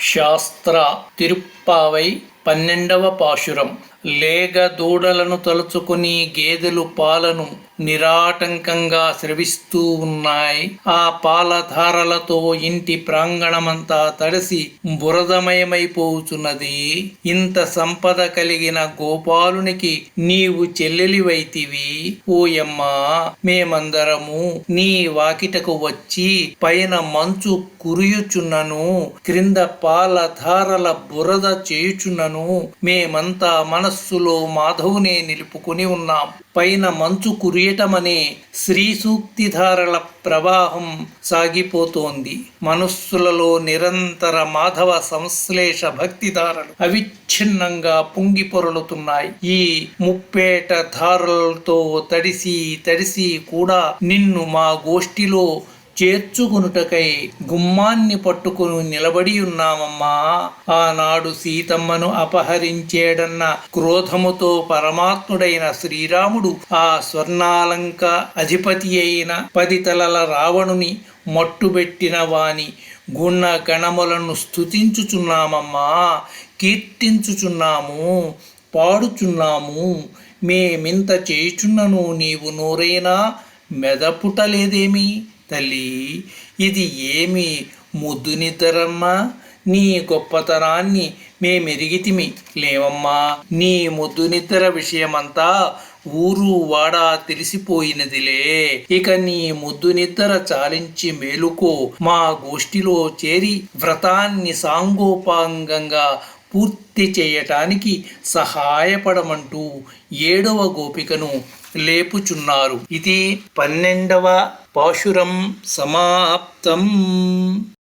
శాస్త్ర తిరుప్పావై 12వ పాశురం. లేగ దూడలను తలుచుకుని గేదెలు పాలను నిరాటంకంగా స్రవిస్తూ ఉన్నాయి. ఆ పాలధారలతో ఇంటి ప్రాంగణమంతా తడిసి బురదమయమైపోతున్నది. ఇంత సంపద కలిగిన గోపాలునికి నీవు చెల్లెలివైతివి. ఓయమ్మా, మేమందరము నీ వాకిటకు వచ్చి పైన మంచు కురియుచున్నను, క్రింద పాలధారల బురద చేయుచున్నను. మేమంతా మనస్సులో మాధవునే నిలుపుకుని ఉన్నాం. పైన మంచు కురియటమనే శ్రీ సూక్తిధారల ప్రవాహం సాగిపోతోంది. మనస్సులలో నిరంతర మాధవ సంశ్లేష భక్తిధారలు అవిచ్ఛిన్నంగా పొంగి పొరలుతున్నాయి. ఈ ముప్పేట ధారలతో తడిసి కూడా నిన్ను మా గోష్ఠిలో చేర్చుకొనుటకై గుమ్మాన్ని పట్టుకుని నిలబడి ఉన్నామమ్మా. ఆనాడు సీతమ్మను అపహరించేడన్న క్రోధముతో పరమాత్ముడైన శ్రీరాముడు ఆ స్వర్ణాలంక అధిపతి అయిన 10 తలల రావణుని మట్టుబెట్టిన వాని గుణ గణములను స్తుతించుచున్నామమ్మా, కీర్తించుచున్నాము, పాడుచున్నాము. మేమింత చేయుచున్నను నీవు నోరైనా మెదపుటలేదేమి తల్లి? ఇది ఏమి ముద్దు నిద్రమ్మా? నీ గొప్పతనాన్ని మేమెరిగితిమి లేవమ్మా. నీ ముద్దు నిద్ర విషయమంతా ఊరు వాడ తెలిసిపోయినదిలే. ఇక నీ ముద్దు నిద్ర చాలించి మేలుకో. మా గోష్ఠిలో చేరి వ్రతాన్ని సాంగోపాంగంగా పూర్తి చేయటానికి సహాయపడమంటూ 7వ గోపికను లేపుచున్నారు. ఇది 12వ పాశురం సమాప్తం.